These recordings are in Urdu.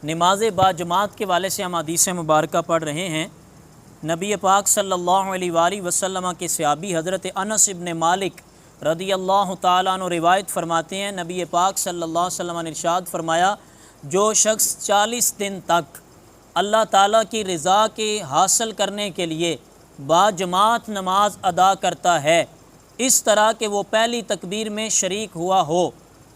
نماز باجماعت کے والے سے ہم حدیث مبارکہ پڑھ رہے ہیں۔ نبی پاک صلی اللہ علیہ وآلہ وسلم کے صحابی حضرت انس ابن مالک رضی اللہ تعالیٰ عنہ روایت فرماتے ہیں، نبی پاک صلی اللہ علیہ وسلم نے ارشاد فرمایا، جو شخص 40 دن تک اللہ تعالیٰ کی رضا کے حاصل کرنے کے لیے باجماعت نماز ادا کرتا ہے، اس طرح کہ وہ پہلی تکبیر میں شریک ہوا ہو،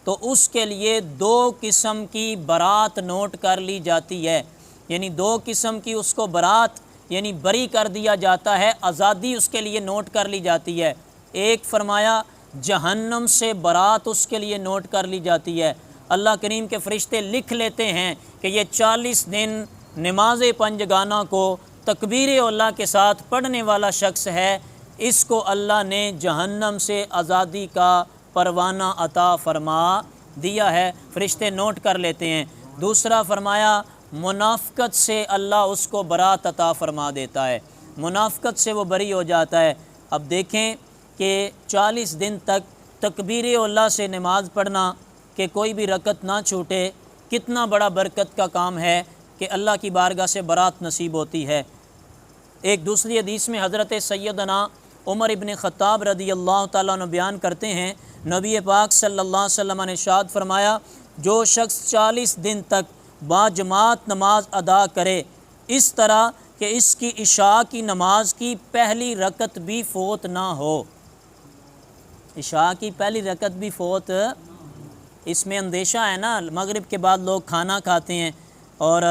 تو اس کے لیے 2 قسم کی برات نوٹ کر لی جاتی ہے، یعنی 2 قسم کی اس کو برات یعنی بری کر دیا جاتا ہے، آزادی اس کے لیے نوٹ کر لی جاتی ہے۔ ایک فرمایا جہنم سے برات اس کے لیے نوٹ کر لی جاتی ہے۔ اللہ کریم کے فرشتے لکھ لیتے ہیں کہ یہ 40 دن نماز پنجگانہ کو تکبیر اولیٰ کے ساتھ پڑھنے والا شخص ہے، اس کو اللہ نے جہنم سے آزادی کا پروانہ عطا فرما دیا ہے، فرشتے نوٹ کر لیتے ہیں۔ دوسرا فرمایا منافقت سے اللہ اس کو برات عطا فرما دیتا ہے، منافقت سے وہ بری ہو جاتا ہے۔ اب دیکھیں کہ 40 دن تک تکبیر اولیٰ سے نماز پڑھنا کہ کوئی بھی رکعت نہ چھوٹے، کتنا بڑا برکت کا کام ہے کہ اللہ کی بارگاہ سے برات نصیب ہوتی ہے۔ ایک دوسری حدیث میں حضرت سیدنا عمر ابن خطاب رضی اللہ تعالیٰ عنہ بیان کرتے ہیں، نبی پاک صلی اللہ علیہ وسلم نے ارشاد فرمایا، جو شخص 40 دن تک باجماعت نماز ادا کرے، اس طرح کہ اس کی عشاء کی نماز کی پہلی رکعت بھی فوت نہ ہو، عشاء کی پہلی رکعت بھی فوت، اس میں اندیشہ ہے نا، مغرب کے بعد لوگ کھانا کھاتے ہیں اور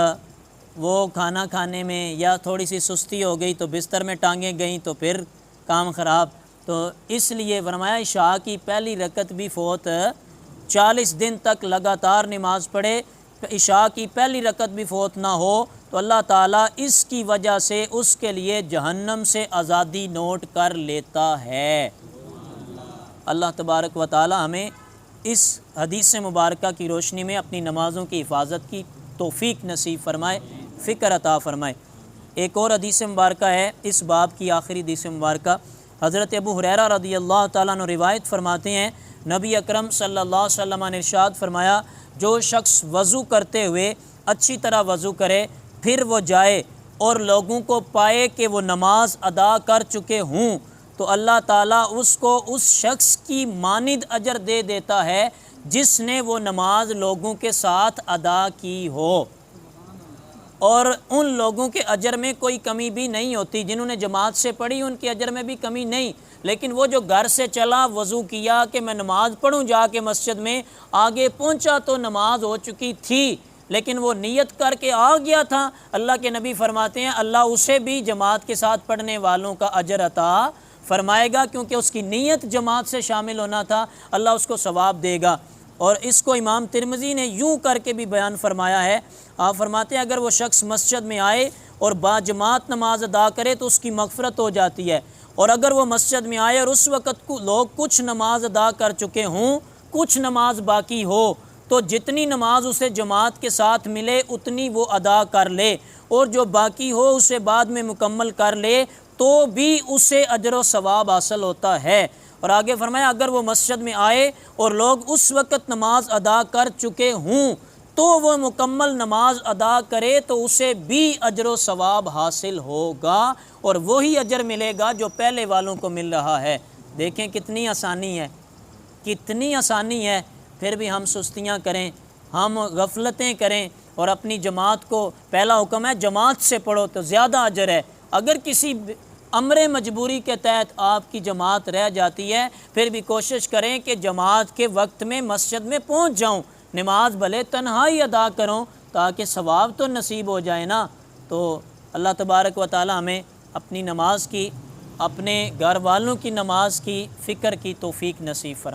وہ کھانا کھانے میں یا تھوڑی سی سستی ہو گئی تو بستر میں ٹانگیں گئیں تو پھر کام خراب، تو اس لیے فرمایا عشاء کی پہلی رکعت بھی فوت، 40 دن تک لگاتار نماز پڑھے، عشاء کی پہلی رکعت بھی فوت نہ ہو، تو اللہ تعالیٰ اس کی وجہ سے اس کے لیے جہنم سے آزادی نوٹ کر لیتا ہے۔ اللہ تبارک و تعالیٰ ہمیں اس حدیث مبارکہ کی روشنی میں اپنی نمازوں کی حفاظت کی توفیق نصیب فرمائے، فکر عطا فرمائے۔ ایک اور حدیث مبارکہ ہے اس باب کی آخری حدیث مبارکہ، حضرت ابو ہریرہ رضی اللہ تعالیٰ عنہ روایت فرماتے ہیں، نبی اکرم صلی اللہ علیہ وسلم نے ارشاد فرمایا، جو شخص وضو کرتے ہوئے اچھی طرح وضو کرے، پھر وہ جائے اور لوگوں کو پائے کہ وہ نماز ادا کر چکے ہوں، تو اللہ تعالیٰ اس کو اس شخص کی مانند اجر دے دیتا ہے جس نے وہ نماز لوگوں کے ساتھ ادا کی ہو، اور ان لوگوں کے اجر میں کوئی کمی بھی نہیں ہوتی، جنہوں نے جماعت سے پڑھی ان کے اجر میں بھی کمی نہیں، لیکن وہ جو گھر سے چلا وضو کیا کہ میں نماز پڑھوں جا کے مسجد میں، آگے پہنچا تو نماز ہو چکی تھی، لیکن وہ نیت کر کے آ گیا تھا، اللہ کے نبی فرماتے ہیں اللہ اسے بھی جماعت کے ساتھ پڑھنے والوں کا اجر عطا فرمائے گا، کیونکہ اس کی نیت جماعت سے شامل ہونا تھا، اللہ اس کو ثواب دے گا۔ اور اس کو امام ترمذی نے یوں کر کے بھی بیان فرمایا ہے، آپ فرماتے ہیں اگر وہ شخص مسجد میں آئے اور باجماعت نماز ادا کرے تو اس کی مغفرت ہو جاتی ہے، اور اگر وہ مسجد میں آئے اور اس وقت لوگ کچھ نماز ادا کر چکے ہوں، کچھ نماز باقی ہو، تو جتنی نماز اسے جماعت کے ساتھ ملے اتنی وہ ادا کر لے، اور جو باقی ہو اسے بعد میں مکمل کر لے تو بھی اسے اجر و ثواب حاصل ہوتا ہے۔ اور آگے فرمایا اگر وہ مسجد میں آئے اور لوگ اس وقت نماز ادا کر چکے ہوں تو وہ مکمل نماز ادا کرے تو اسے بھی اجر و ثواب حاصل ہوگا، اور وہی اجر ملے گا جو پہلے والوں کو مل رہا ہے۔ دیکھیں کتنی آسانی ہے، کتنی آسانی ہے، پھر بھی ہم سستیاں کریں، ہم غفلتیں کریں، اور اپنی جماعت کو، پہلا حکم ہے جماعت سے پڑھو تو زیادہ اجر ہے، اگر کسی امر مجبوری کے تحت آپ کی جماعت رہ جاتی ہے پھر بھی کوشش کریں کہ جماعت کے وقت میں مسجد میں پہنچ جاؤں، نماز بھلے تنہائی ادا کروں تاکہ ثواب تو نصیب ہو جائے نا۔ تو اللہ تبارک و تعالی ہمیں اپنی نماز کی، اپنے گھر والوں کی نماز کی فکر کی توفیق نصیب فرمائے۔